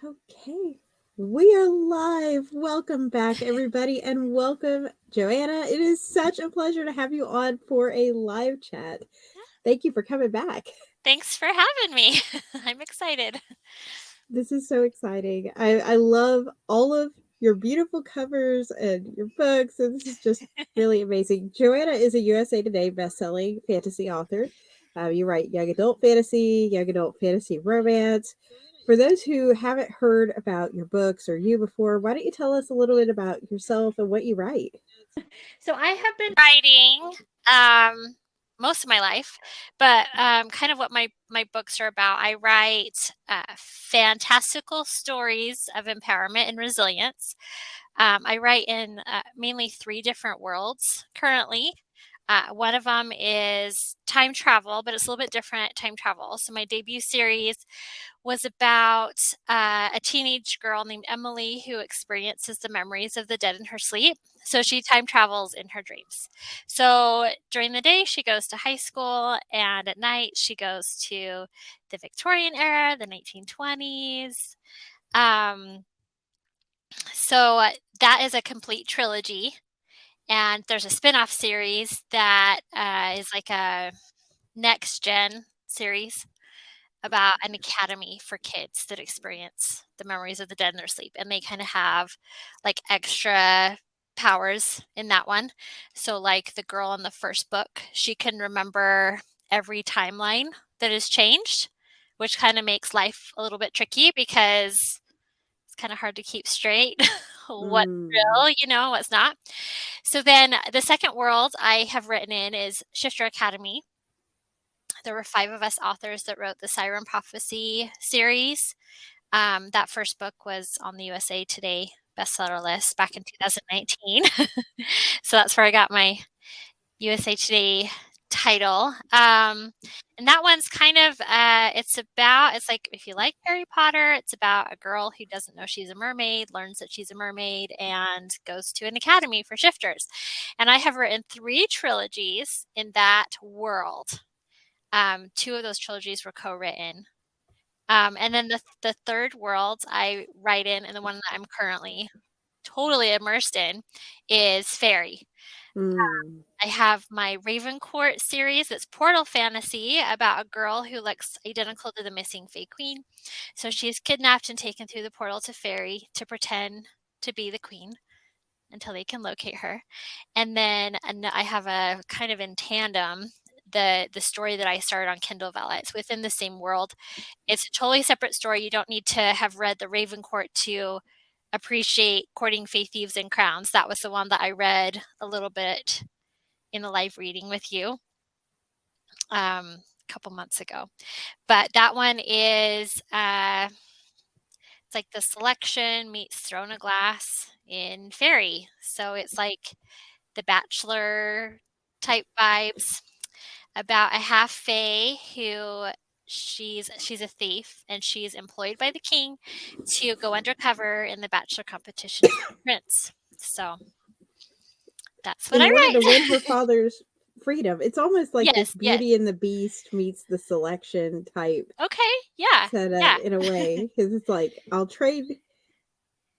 Okay, we are live. Welcome back, everybody, and welcome, Joanna. It is such a pleasure to have you on for a live chat. Thank you for coming back. Thanks for having me. I'm excited. This is so exciting. I love all of your beautiful covers and your books, and this is just really amazing. Joanna is a USA Today bestselling fantasy author. You write young adult fantasy romance. For those who haven't heard about your books or you before, why don't you tell us a little bit about yourself and what you write? So I have been writing most of my life, but kind of what my books are about. I write fantastical stories of empowerment and resilience. I write in mainly 3 different worlds currently. One of them is time travel, but it's a little bit different time travel. So my debut series was about a teenage girl named Emily who experiences the memories of the dead in her sleep. So she time travels in her dreams. So during the day, she goes to high school, and at night, she goes to the Victorian era, the 1920s. Um, so that is a complete trilogy. And there's a spin-off series that is like a next gen series about an academy for kids that experience the memories of the dead in their sleep. And they kind of have like extra powers in that one. So, like the girl in the first book, she can remember every timeline that has changed, which kind of makes life a little bit tricky because it's kind of hard to keep straight what's Mm. real, what's not. So then the second world I have written in is Shifter Academy. There were 5 of us authors that wrote the Siren Prophecy series. That first book was on the USA Today bestseller list back in 2019. So that's where I got my USA Today title. And that one's kind of, it's like if you like Harry Potter, it's about a girl who doesn't know she's a mermaid, learns that she's a mermaid, and goes to an academy for shifters. And I have written 3 trilogies in that world. 2 of those trilogies were co-written. And then the third world I write in, and the one that I'm currently totally immersed in, is fairy. Mm. I have my Raven Court series that's portal fantasy about a girl who looks identical to the missing Fae Queen. So she's kidnapped and taken through the portal to fairy to pretend to be the queen until they can locate her. And then I have a kind of in tandem the story that I started on Kindle Vella. It's within the same world. It's a totally separate story. You don't need to have read the Raven Court to appreciate Courting Fae Thieves and Crowns. That was the one that I read a little bit in a live reading with you a couple months ago. But that one is it's like the selection meets Throne of Glass in fairy. So it's like the Bachelor type vibes about a half fae who she's a thief, and she's employed by the king to go undercover in the bachelor competition for the prince. So that's what In I order to win her write. father's freedom, it's almost like this Yes, yes. Beauty and the Beast meets the selection type Okay, yeah, setup yeah. in a way, because it's like I'll trade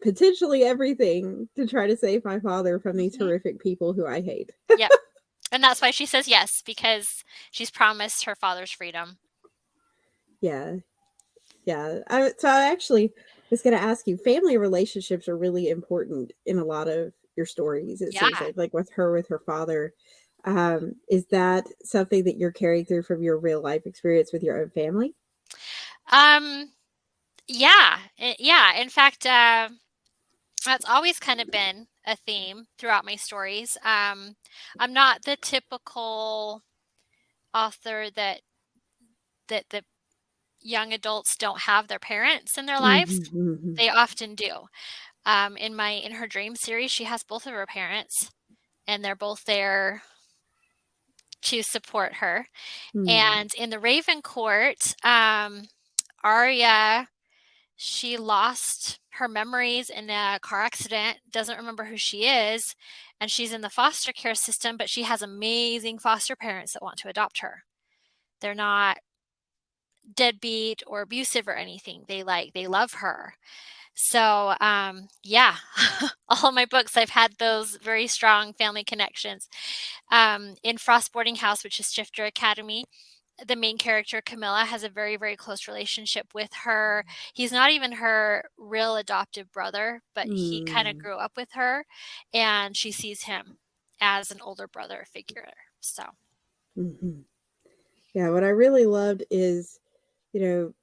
potentially everything to try to save my father from these Mhm. horrific people who I hate. Yep. And that's why she says yes, because she's promised her father's freedom. Yeah, yeah. I actually was going to ask you, family relationships are really important in a lot of your stories. It seems Yeah. like with her father. Is that something that you're carrying through from your real life experience with your own family? Um, yeah. Yeah. In fact, that's always kind of been a theme throughout my stories. I'm not the typical author that the young adults don't have their parents in their lives. Mhm, mhm. They often do. In her dream series, she has both of her parents, and they're both there to support her. Mm. And in the Raven Court, Arya, she lost her memories in a car accident, doesn't remember who she is, and she's in the foster care system, but she has amazing foster parents that want to adopt her. They're not deadbeat or abusive or anything. They love her. So, yeah, all of my books, I've had those very strong family connections. In Frost Boarding House, which is Shifter Academy, the main character, Camilla, has a very, very close relationship with her. He's not even her real adoptive brother, but he kind of Mm. grew up with her, and she sees him as an older brother figure. So, Hmm. Yeah, what I really loved is, you know,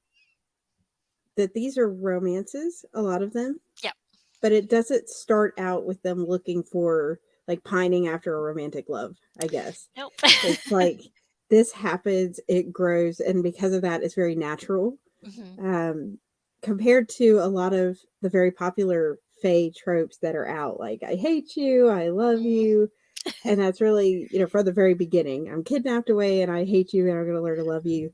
that these are romances, a lot of them, yep. but it doesn't start out with them looking for, like, pining after a romantic love, I guess. Nope. It's like this happens, it grows, and because of that, it's very natural. hmm Um, Compared to a lot of the very popular Fae tropes that are out, like I hate you, I love hmm you, and that's really, from the very beginning. I'm kidnapped away, and I hate you, and I'm going to learn to love you.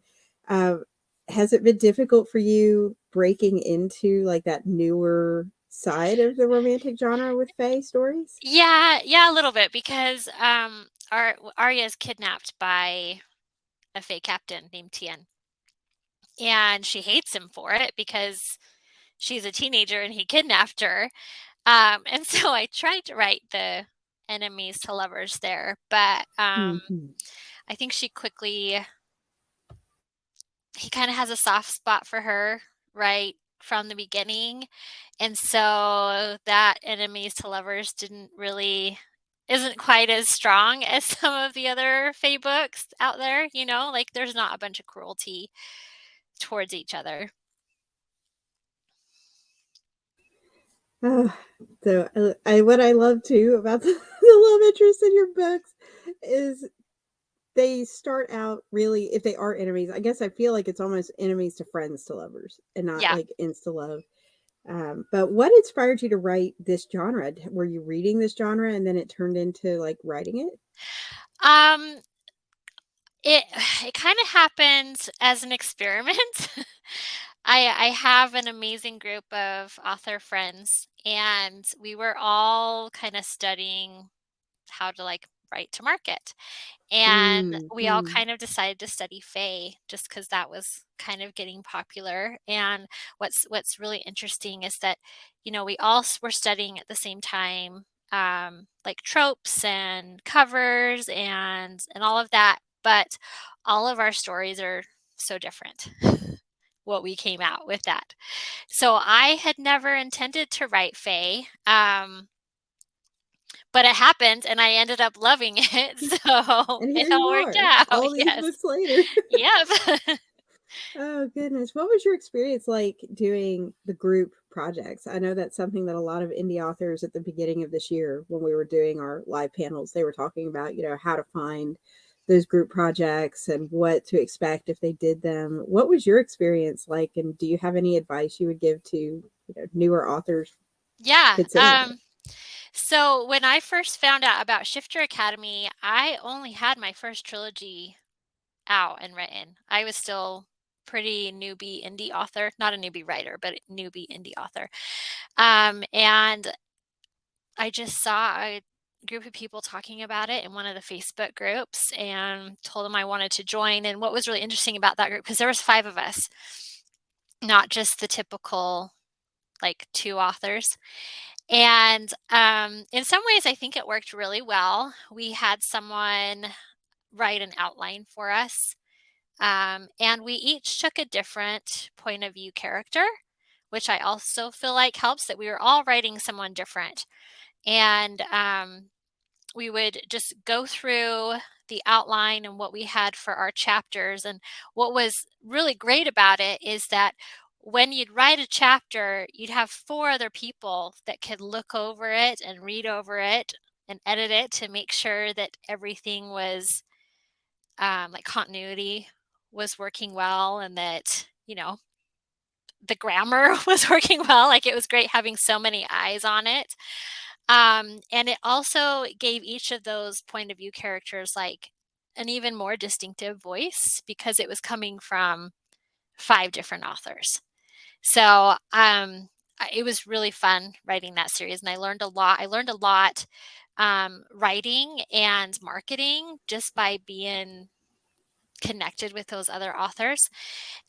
Um, has it been difficult for you breaking into like that newer side of the romantic genre with Fae stories? Yeah, yeah, a little bit because Arya is kidnapped by a Fae captain named Tien, and she hates him for it because she's a teenager and he kidnapped her. And so I tried to write the enemies to lovers there, but Hmm. I think he kind of has a soft spot for her right from the beginning. And so that enemies to lovers isn't quite as strong as some of the other Fae books out there, like there's not a bunch of cruelty towards each other. Oh, so I what I love too about the love interest in your books is they start out really, if they are enemies, I guess I feel like it's almost enemies to friends to lovers and not Yeah. like insta love. But what inspired you to write this genre? Were you reading this genre and then it turned into like writing it? Um, it it kind of happened as an experiment. I have an amazing group of author friends, and we were all kind of studying how to like write to market. And we all Mm-hmm. kind of decided to study Fae just because that was kind of getting popular. And what's really interesting is that, we all were studying at the same time, like tropes and covers and all of that. But all of our stories are so different. What we came out with that. So I had never intended to write Fae. But it happened and I ended up loving it, so And it here you all worked are, out, all these yes. books later. Yep. Oh goodness. What was your experience like doing the group projects? I know that's something that a lot of indie authors at the beginning of this year, when we were doing our live panels, they were talking about, how to find those group projects and what to expect if they did them. What was your experience like? And do you have any advice you would give to, newer authors Yeah, considering it? so when I first found out about Shifter Academy, I only had my first trilogy out and written. I was still pretty newbie indie author, not a newbie writer, but a newbie indie author. And I just saw a group of people talking about it in one of the Facebook groups and told them I wanted to join. And what was really interesting about that group, because there was 5 of us, not just the typical like 2 authors. And in some ways, I think it worked really well. We had someone write an outline for us, and we each took a different point of view character, which I also feel like helps that we were all writing someone different. And we would just go through the outline and what we had for our chapters. And what was really great about it is that when you'd write a chapter, you'd have 4 other people that could look over it and read over it and edit it to make sure that everything was like continuity was working well, and that, the grammar was working well. Like it was great having so many eyes on it. And it also gave each of those point of view characters like an even more distinctive voice because it was coming from 5 different authors. So it was really fun writing that series, and I learned a lot. I learned a lot writing and marketing just by being connected with those other authors.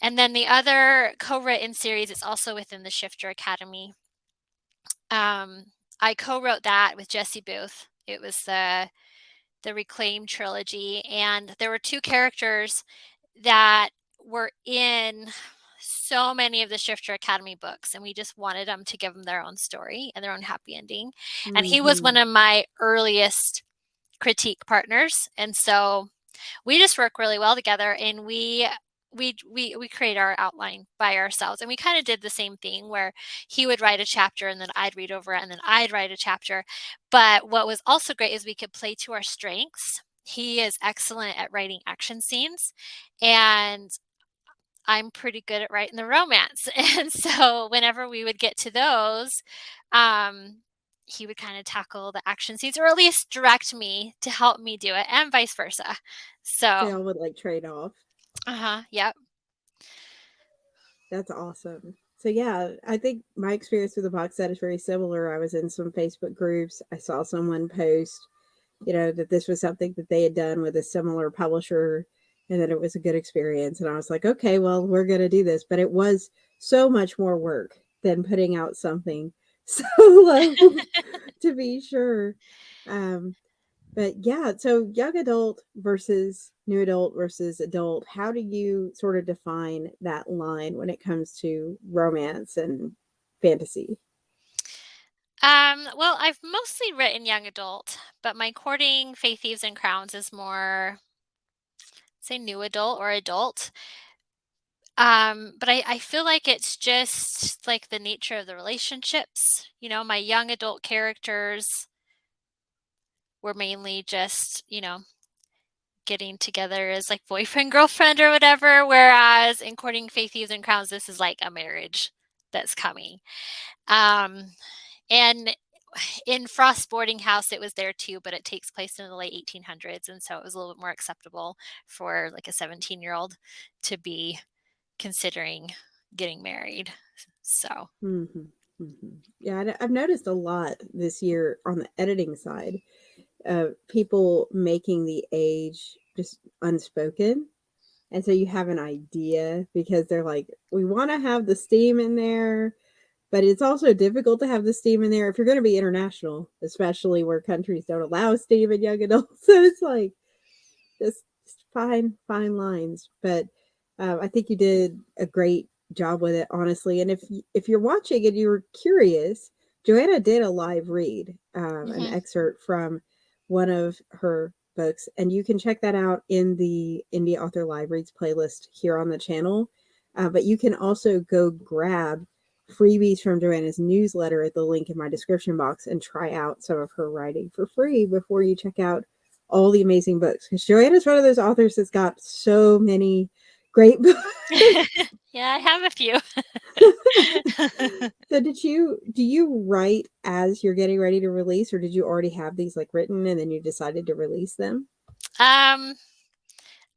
And then the other co-written series is also within the Shifter Academy. I co-wrote that with Jessie Booth. It was the Reclaim trilogy, and there were two characters that were in so many of the Shifter Academy books, and we just wanted them to give them their own story and their own happy ending. And he was one Mm-hmm. of my earliest critique partners, and so we just work really well together, and we create our outline by ourselves. And we kind of did the same thing where he would write a chapter and then I'd read over it and then I'd write a chapter. But what was also great is we could play to our strengths. He is excellent at writing action scenes, and I'm pretty good at writing the romance. And so whenever we would get to those, um, he would kind of tackle the action scenes, or at least direct me to help me do it, and vice versa. So So, y'all would like trade off. yep. That's awesome. So yeah, I think my experience with the box set is very similar. I was in some Facebook groups. I saw someone post, that this was something that they had done with a similar publisher and that it was a good experience. And I was like, okay, well, we're going to do this. But it was so much more work than putting out something so low, to be sure. Um, but yeah, so young adult versus new adult versus adult, how do you sort of define that line when it comes to romance and fantasy? Well, I've mostly written young adult, but my courting Faith Thieves and Crowns is more, say, new adult or adult. But I feel like it's just like the nature of the relationships. My young adult characters were mainly just, getting together as like boyfriend, girlfriend, or whatever. Whereas in Courting Faith Thieves and Crowns, this is like a marriage that's coming. Um, and in Frost Boarding House, it was there too, but it takes place in the late 1800s. And so it was a little bit more acceptable for like a 17-year-old to be considering getting married. So, Mm-hmm. Mm-hmm. Yeah, I've noticed a lot this year on the editing side of people making the age just unspoken. And so you have an idea because they're like, we want to have the steam in there, but it's also difficult to have the steam in there if you're going to be international, especially where countries don't allow steam in young adults. So it's like just fine lines. But I think you did a great job with it, honestly. And if you're watching and you're curious, Joanna did a live read, an mhm. excerpt from one of her books, and you can check that out in the Indie Author Live Reads playlist here on the channel. But you can also go grab freebies from Joanna's newsletter at the link in my description box and try out some of her writing for free before you check out all the amazing books. Because Joanna's one of those authors that's got so many great books. Yeah, I have a few. So do you write as you're getting ready to release, or did you already have these like written and then you decided to release them? um,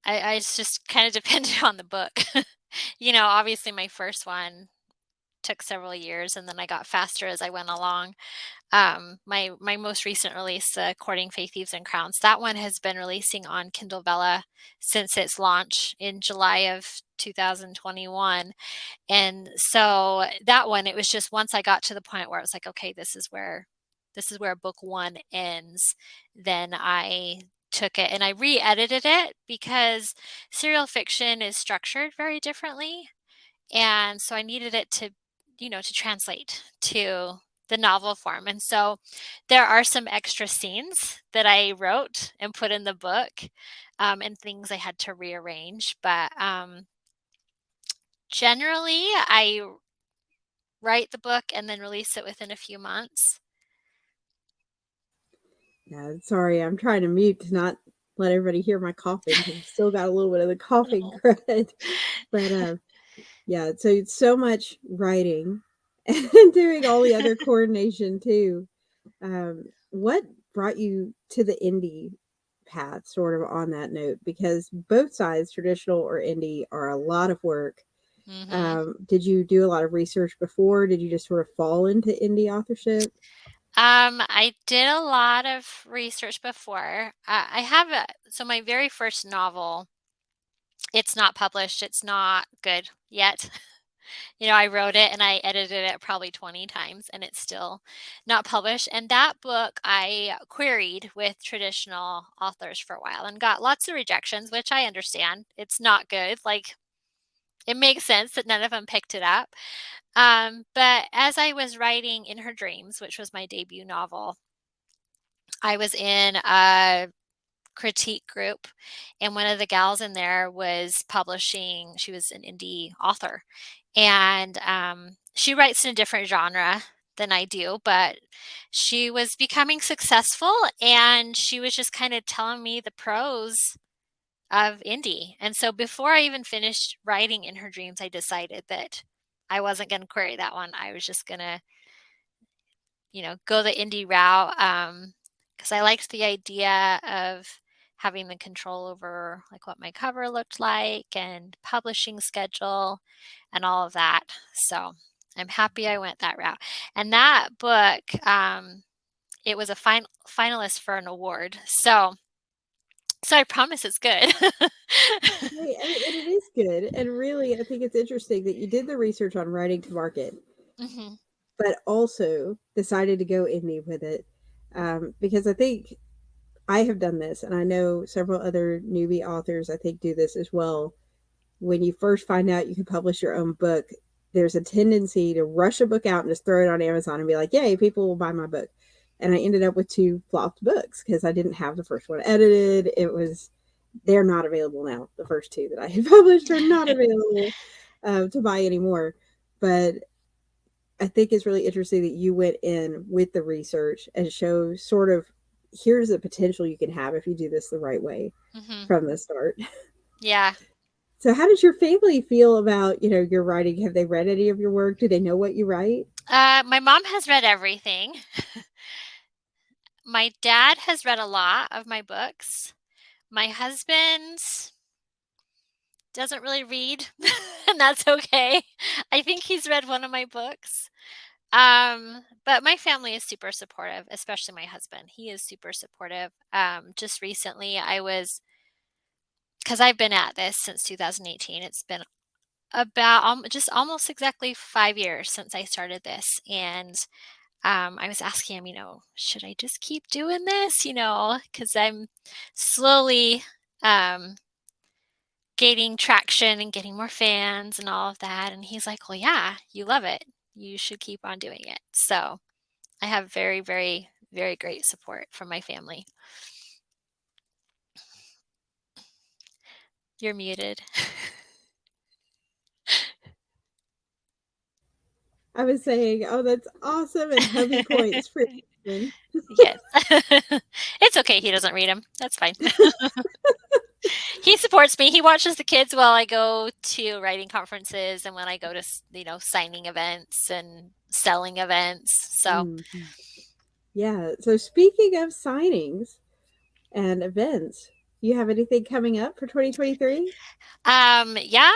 I it's just kind of depended on the book. Obviously my first one took several years, and then I got faster as I went along. My most recent release, Courting Faith Thieves and Crowns, that one has been releasing on Kindle Vella since its launch in July of 2021. And so that one, it was just once I got to the point where I was like, okay, this is where book one ends, then I took it and I re-edited it because serial fiction is structured very differently. And so I needed it to translate to the novel form. And so there are some extra scenes that I wrote and put in the book, and things I had to rearrange. But generally, I write the book and then release it within a few months. Yeah, sorry, I'm trying to mute to not let everybody hear my coughing because I've still got a little bit of the coughing Oh. crud. But yeah, so it's so much writing and doing all the other coordination too. What brought you to the indie path, sort of on that note? Because both sides, traditional or indie, are a lot of work. hmm Did you do a lot of research before? Did you just sort of fall into indie authorship? I did a lot of research before. I have so my very first novel It's not published. It's not good yet. I wrote it and I edited it probably 20 times and it's still not published. And that book I queried with traditional authors for a while and got lots of rejections, which I understand. It's not good. Like, it makes sense that none of them picked it up. But as I was writing In Her Dreams, which was my debut novel, I was in a critique group, and one of the gals in there was publishing. She was an indie author, and she writes in a different genre than I do, but she was becoming successful, and she was just kind of telling me the pros of indie. And so before I even finished writing In Her Dreams, I decided that I wasn't going to query that one. I was just going to, go the indie route, because I liked the idea of having the control over like what my cover looked like and publishing schedule and all of that. So I'm happy I went that route. And that book, it was a finalist for an award. So I promise it's good. Right, and it is good. And really, I think it's interesting that you did the research on writing to market, Mhm. but also decided to go indie with it. Because I think I have done this, and I know several other newbie authors, I think, do this as well. When you first find out you can publish your own book, there's a tendency to rush a book out and just throw it on Amazon and be like, yay, people will buy my book. And I ended up with two flopped books because I didn't have the first one edited. They're not available now. The first two that I had published are not available to buy anymore. But I think it's really interesting that you went in with the research and show sort of here's the potential you can have if you do this the right way Mhm. from the start. Yeah. So how does your family feel about, your writing? Have they read any of your work? Do they know what you write? My mom has read everything. My dad has read a lot of my books. My husband doesn't really read, and that's okay. I think he's read one of my books. But my family is super supportive, especially my husband. He is super supportive. Just recently, because I've been at this since 2018. It's been about just almost exactly 5 years since I started this, and I was asking him, should I just keep doing this? Because I'm slowly um, gaining traction and getting more fans and all of that. And he's like, well, yeah, you love it. You should keep on doing it. So I have very, very, very great support from my family. You're muted. I was saying, oh, that's awesome, and hubby points for your Yes. It's okay. He doesn't read them. That's fine. He supports me. He watches the kids while I go to writing conferences and when I go to, signing events and selling events. So, Mhm. Yeah. So speaking of signings and events, do you have anything coming up for 2023? yeah,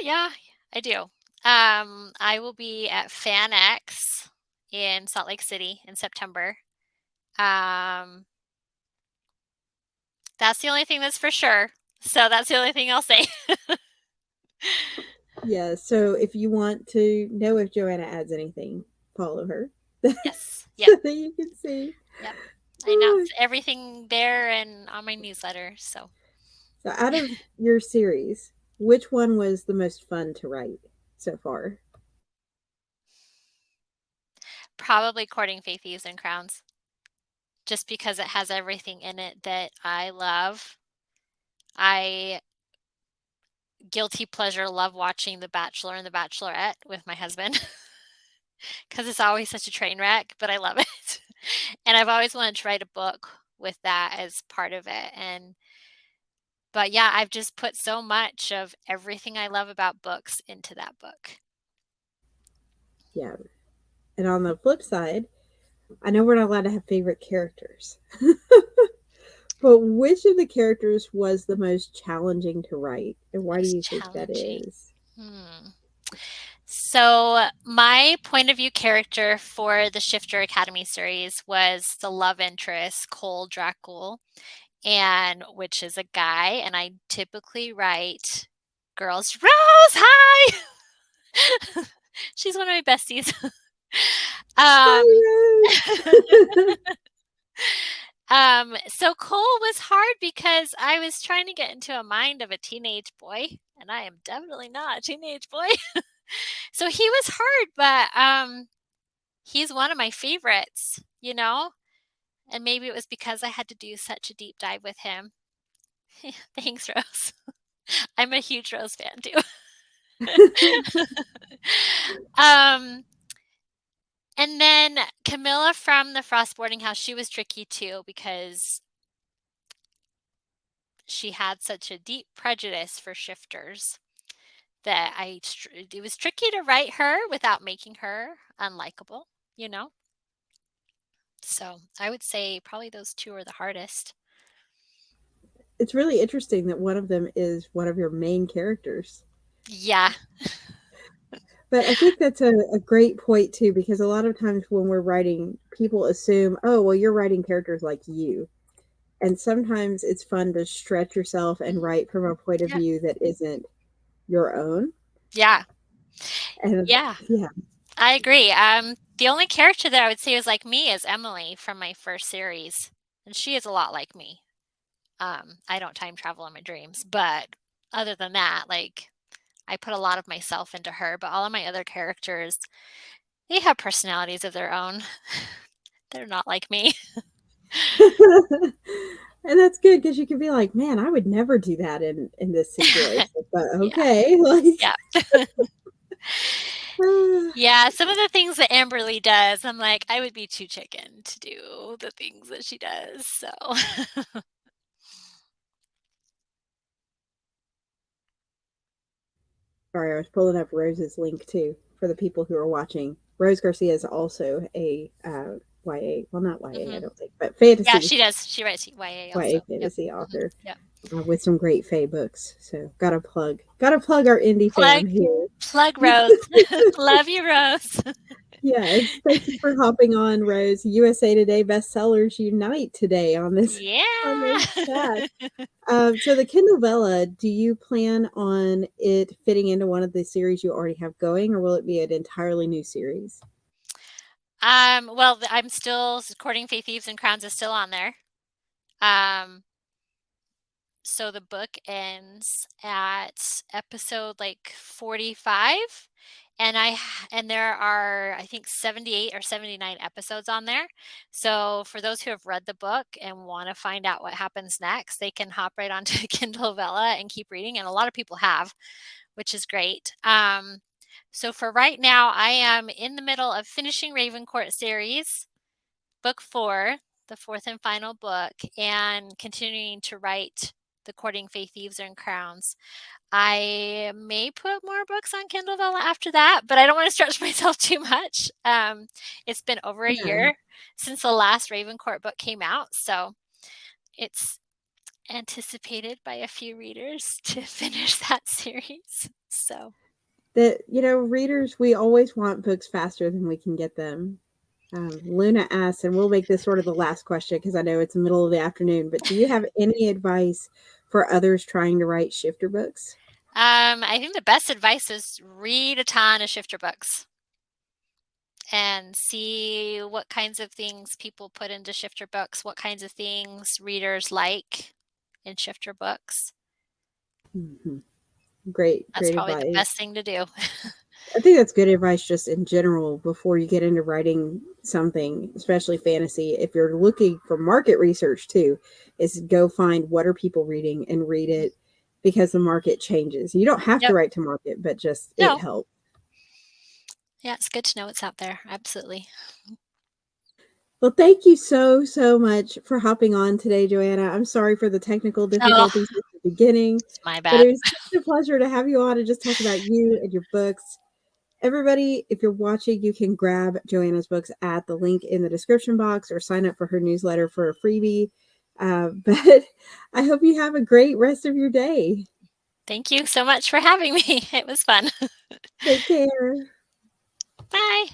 yeah, I do. I will be at FanX in Salt Lake City in September. Um, that's the only thing that's for sure. So that's the only thing I'll say. Yeah. So if you want to know if Joanna adds anything, follow her Yes. Yep. so that you can see. Yep. I announce everything there and on my newsletter. So So out of your series, which one was the most fun to write so far? probably Courting Faith, Thieves, and Crowns, just because it has everything in it that I love. I guilty pleasure love watching The Bachelor and The Bachelorette with my husband because it's always such a train wreck, but I love it. And I've always wanted to write a book with that as part of it. But yeah, I've just put so much of everything I love about books into that book. Yeah. And on the flip side, I know we're not allowed to have favorite characters, but which of the characters was the most challenging to write? And why do Most you think that challenging. is? Hmm. So, my point of view character for the Shifter Academy series was the love interest, Cole Dracul. and which is a guy, and I typically write girls. Rose, hi. She's one of my besties. um, Hi, Rose. so Cole was hard because I was trying to get into a mind of a teenage boy, and I am definitely not a teenage boy. So he was hard, but he's one of my favorites, you know? And maybe it was because I had to do such a deep dive with him. Thanks, Rose. I'm a huge Rose fan too. um, and then Camilla from the Frost boarding house, she was tricky too because she had such a deep prejudice for shifters that it was tricky to write her without making her unlikable, you know? So I would say probably those two are the hardest. It's really interesting that one of them is one of your main characters. Yeah. But I think that's a great point too, because a lot of times when we're writing, people assume, oh, well, you're writing characters like you. And sometimes it's fun to stretch yourself and Mhm. write from a point of Yeah. view that isn't your own. Yeah. And Yeah. yeah, I agree. The only character that I would say is like me is Emily from my first series, and she is a lot like me. I don't time travel in my dreams, but other than that, like I put a lot of myself into her, but all of my other characters, they have personalities of their own. They're not like me. and that's good because you can be like, man, I would never do that in this situation. But Yeah. okay, like, Yeah. uh, Yeah, some of the things that Amberly does, I'm like, I would be too chicken to do the things that she does. So, sorry, I was pulling up Rose's link too for the people who are watching. Rose Garcia is also a YA, well, not YA, I mhm. don't think, but Yeah, fantasy she does. She writes YA YA also. Yep. fantasy Mhm. author Yep. with some great Fae books. So gotta plug our indie Plug fam here. plug Rose. Love you, Rose. Yes, thank you for hopping on, Rose. USA Today bestsellers unite today on Yeah. this chat. So the Kindle Vella, do you plan on it fitting into one of the series you already have going, or will it be an entirely new series? Well, I'm still Courting Faith Thieves and Crowns is still on there. Um, so the book ends at episode like 45, and there are I think 78 or 79 episodes on there. So for those who have read the book and want to find out what happens next, they can hop right onto Kindle Vella and keep reading, and a lot of people have, which is great. So for right now, I am in the middle of finishing Ravencourt series, book 4, the fourth and final book, and continuing to write the Courting Faith Thieves and Crowns. I may put more books on Kindle Vella after that, but I don't want to stretch myself too much. It's been over a Yeah. year since the last Ravencourt book came out, so it's anticipated by a few readers to finish that series. So, That, readers, we always want books faster than we can get them. Luna asks, and we'll make this sort of the last question because I know it's the middle of the afternoon, but do you have any advice for others trying to write shifter books? I think the best advice is read a ton of shifter books and see what kinds of things people put into shifter books, what kinds of things readers like in shifter books. Mhm. Great, That's great probably the advice. best thing to do. I think that's good advice just in general before you get into writing something, especially fantasy. If you're looking for market research too, is go find what are people reading and read Mhm. it because the market changes. You don't have to Yep. write to market, but just it No. helps. Yeah, it's good to know what's out there. Absolutely. Well, thank you so, so much for hopping on today, Joanna. I'm sorry for the technical Oh, difficulties at the beginning, it's my but bad. it was such a pleasure to have you on and just talk about you and your books. Everybody, if you're watching, you can grab Joanna's books at the link in the description box or sign up for her newsletter for a freebie. But I hope you have a great rest of your day. Thank you so much for having me. It was fun. Take care. Bye.